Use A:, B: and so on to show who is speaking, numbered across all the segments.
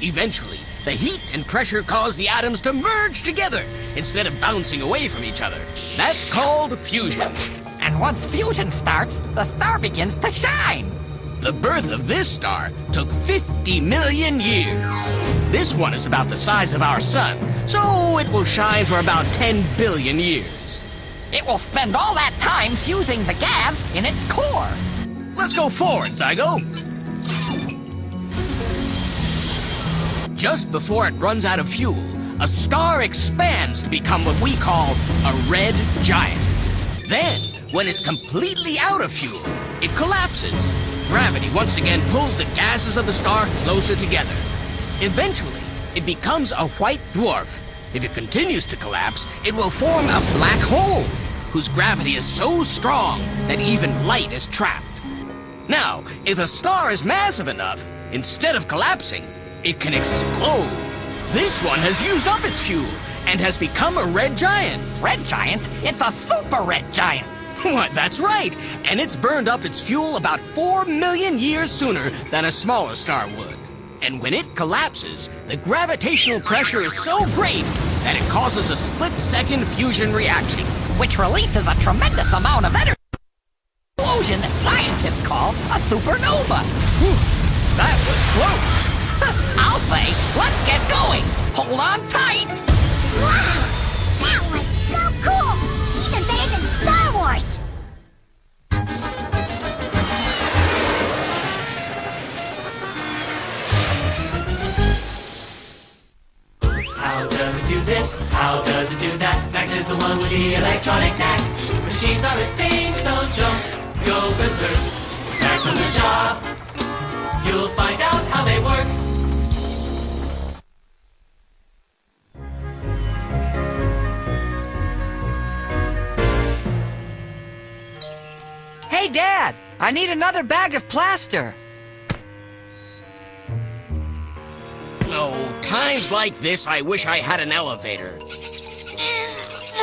A: Eventually, the heat and pressure cause the atoms to merge together instead of bouncing away from each other. That's called fusion.
B: And once fusion starts, the star begins to shine.
A: The birth of this star took 50 million years. This one is about the size of our sun, so it will shine for about 10 billion years.
B: It will spend all that time fusing the gas in its core.
A: Let's go forward, Zygo. Just before it runs out of fuel, a star expands to become what we call a red giant. Then, when it's completely out of fuel, it collapses. Gravity once again pulls the gases of the star closer together. Eventually, it becomes a white dwarf. If it continues to collapse, it will form a black hole, whose gravity is so strong that even light is trapped. Now, if a star is massive enough, instead of collapsing, it can explode. This one has used up its fuel and has become a red giant.
B: Red giant? It's a super red giant.
A: What? That's right. And it's burned up its fuel about 4 million years sooner than a smaller star would. And when it collapses, the gravitational pressure is so great that it causes a split-second fusion reaction,
B: which releases a tremendous amount of energy. Explosion that scientists call a supernova.
A: That was close.
B: I'll say, let's get going. Hold on tight.
C: Wow! That was so cool! Even better than Star Wars!
D: How does it do this? How does it do that? Max is the one with the electronic knack. Machines are his thing, so don't go berserk. Max on the job. You'll find out how they work.
B: Hey, Dad, I need another bag of plaster.
A: Oh, times like this, I wish I had an elevator.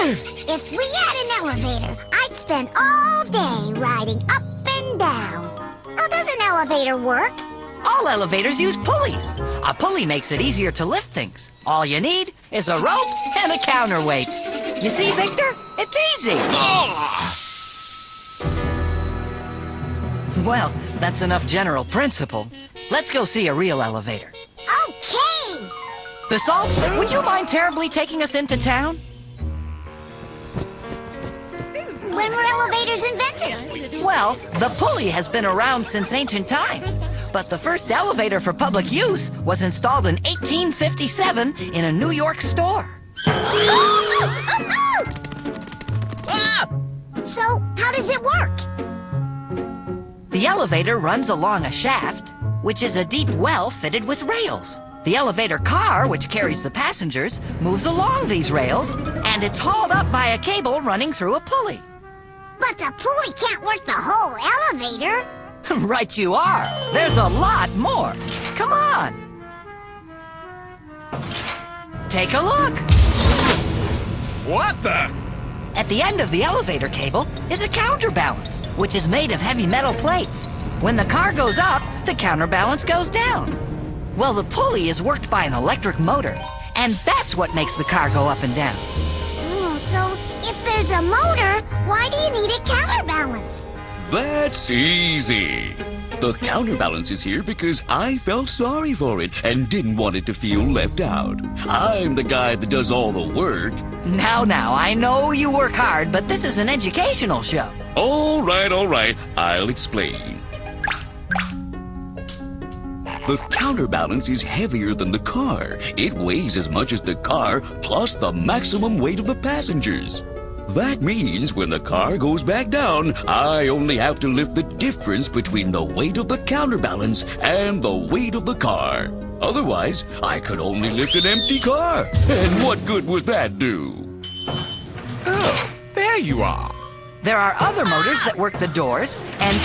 C: If we had an elevator, I'd spend all day riding up and down. How does an elevator work?
B: All elevators use pulleys. A pulley makes it easier to lift things. All you need is a rope and a counterweight. You see, Victor? It's easy.
A: Oh!
B: Well, that's enough general principle. Let's go see a real elevator.
C: Okay!
B: Basalt, would you mind terribly taking us into town?
C: When were elevators invented?
B: Well, the pulley has been around since ancient times. But the first elevator for public use was installed in 1857 in a New York store.
A: Ah!
C: So, how does it work?
B: The elevator runs along a shaft, which is a deep well fitted with rails. The elevator car, which carries the passengers, moves along these rails, and it's hauled up by a cable running through a pulley.
C: But the pulley can't work the whole elevator.
B: Right you are. There's a lot more. Come on. Take a look.
A: What the?
B: At the end of the elevator cable is a counterbalance, which is made of heavy metal plates. When the car goes up, the counterbalance goes down. Well, the pulley is worked by an electric motor, and that's what makes the car go up and down.
C: Oh, so if there's a motor, why do you need a counterbalance?
E: That's easy. The counterbalance is here because I felt sorry for it and didn't want it to feel left out. I'm the guy that does all the work.
B: Now, I know you work hard, but this is an educational show.
E: All right, I'll explain. The counterbalance is heavier than the car. It weighs as much as the car plus the maximum weight of the passengers. That means when the car goes back down, I only have to lift the difference between the weight of the counterbalance and the weight of the car. Otherwise, I could only lift an empty car. And what good would that do?
A: Oh, there you are.
B: There are other motors that work the doors, and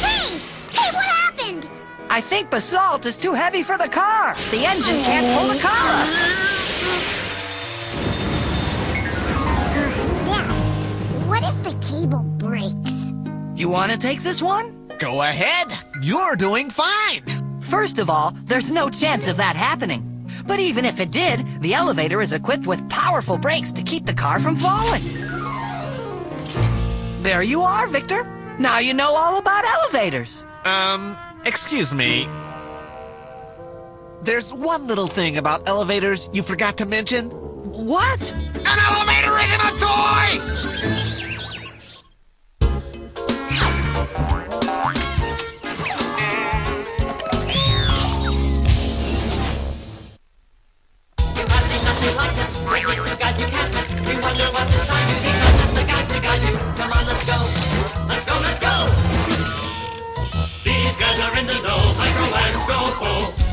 C: Hey, what happened?
B: I think basalt is too heavy for the car. The engine can't pull the car up.
C: Yeah. What if the cable breaks?
B: You want to take this one?
F: Go ahead. You're doing fine.
B: First of all, there's no chance of that happening. But even if it did, the elevator is equipped with powerful brakes to keep the car from falling. There you are, Victor. Now you know all about elevators.
F: Excuse me. There's one little thing about elevators you forgot to mention.
B: What?
A: An elevator isn't a toy!
D: You have seen nothing like this. With these two guys you can't miss. You wonder what's inside you. These are just the guys to guide you. Come on, let's go. Let's go, let's go. These guys are in the know. Micro and Scopo.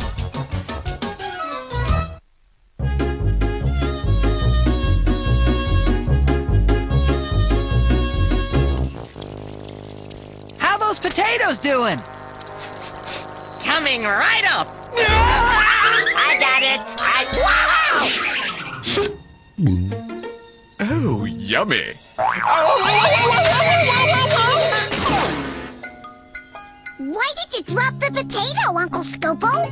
B: How those potatoes doing?
G: Coming right up. I got it. Wow!
F: Oh, yummy.
C: Why did you drop the potato, Uncle Scopo?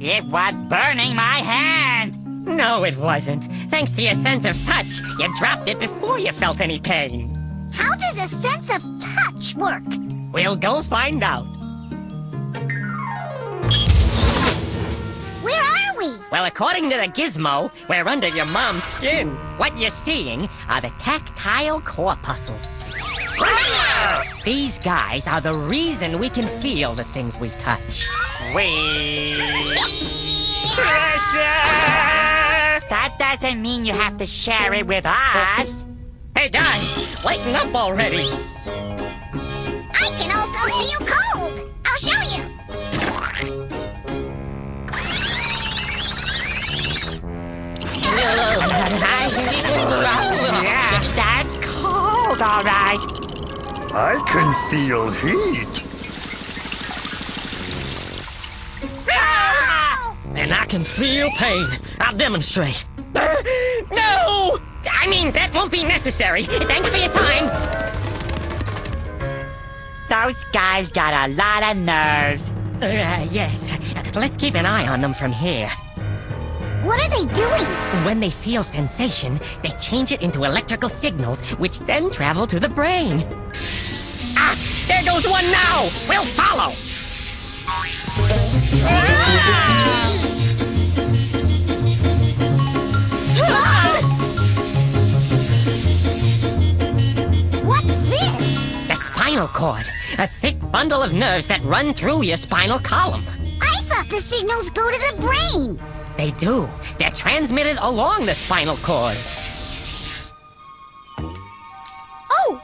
G: It was burning my hand. No, it wasn't. Thanks to your sense of touch, you dropped it before you felt any pain.
C: How does a sense of touch work?
G: We'll go find out.
C: Where are we?
G: Well, according to the gizmo, we're under your mom's skin. What you're seeing are the tactile corpuscles. These guys are the reason we can feel the things we touch. Pressure! That doesn't mean you have to share it with us. Hey guys, lighten up already.
C: I can also feel cold. I'll show you.
G: That's cold, all right.
H: I can feel heat.
G: And I can feel pain. I'll demonstrate. No! I mean, that won't be necessary. Thanks for your time. Those guys got a lot of nerve. Yes. Let's keep an eye on them from here.
C: What are they doing?
G: When they feel sensation, they change it into electrical signals, which then travel to the brain. Ah! There goes one now! We'll follow!
C: What's this?
G: The spinal cord. A thick bundle of nerves that run through your spinal column.
C: I thought the signals go to the brain.
G: They do. They're transmitted along the spinal cord.
C: Oh!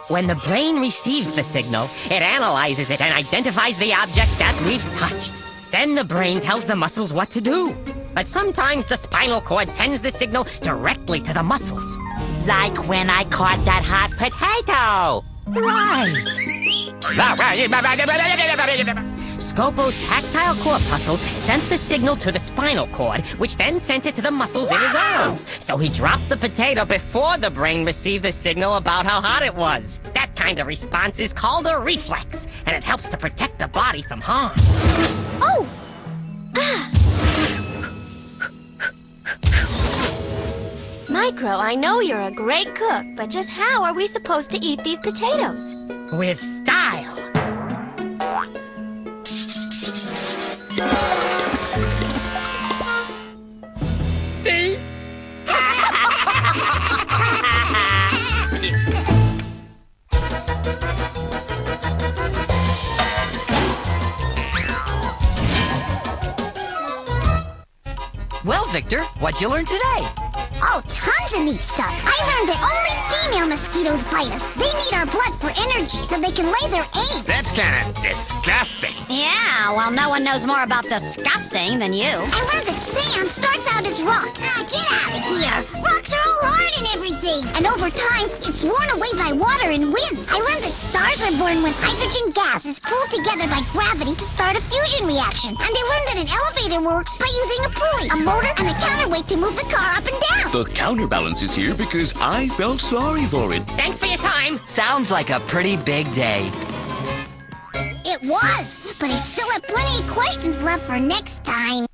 G: When the brain receives the signal, it analyzes it and identifies the object that we've touched. Then the brain tells the muscles what to do. But sometimes the spinal cord sends the signal directly to the muscles. Like when I caught that hot potato. Right. Scopo's tactile corpuscles sent the signal to the spinal cord, which then sent it to the muscles in his arms. So he dropped the potato before the brain received the signal about how hot it was. That kind of response is called a reflex, and it helps to protect the body from harm.
C: Oh!
I: Micro, I know you're a great cook, but just how are we supposed to eat these potatoes?
G: With style. See?
B: Well, Victor, what'd you learn today?
C: Oh, tons of neat stuff. I learned that only female mosquitoes bite us. They need our blood for energy so they can lay their eggs.
A: That's kind of disgusting.
J: Yeah, well, no one knows more about disgusting than you.
C: I learned that sand starts out as rock. Get out of here. Rocks are all hard and everything. And over time, it's worn away by water and wind. I learned that stars are born when hydrogen gas is pulled together by gravity to start a fusion reaction. And I learned that an elevator works by using a pulley, a motor, and a counterweight to move the car up and down.
E: The counterbalance is here because I felt sorry for it.
G: Thanks for your time.
B: Sounds like a pretty big day.
C: It was, but I still have plenty of questions left for next time.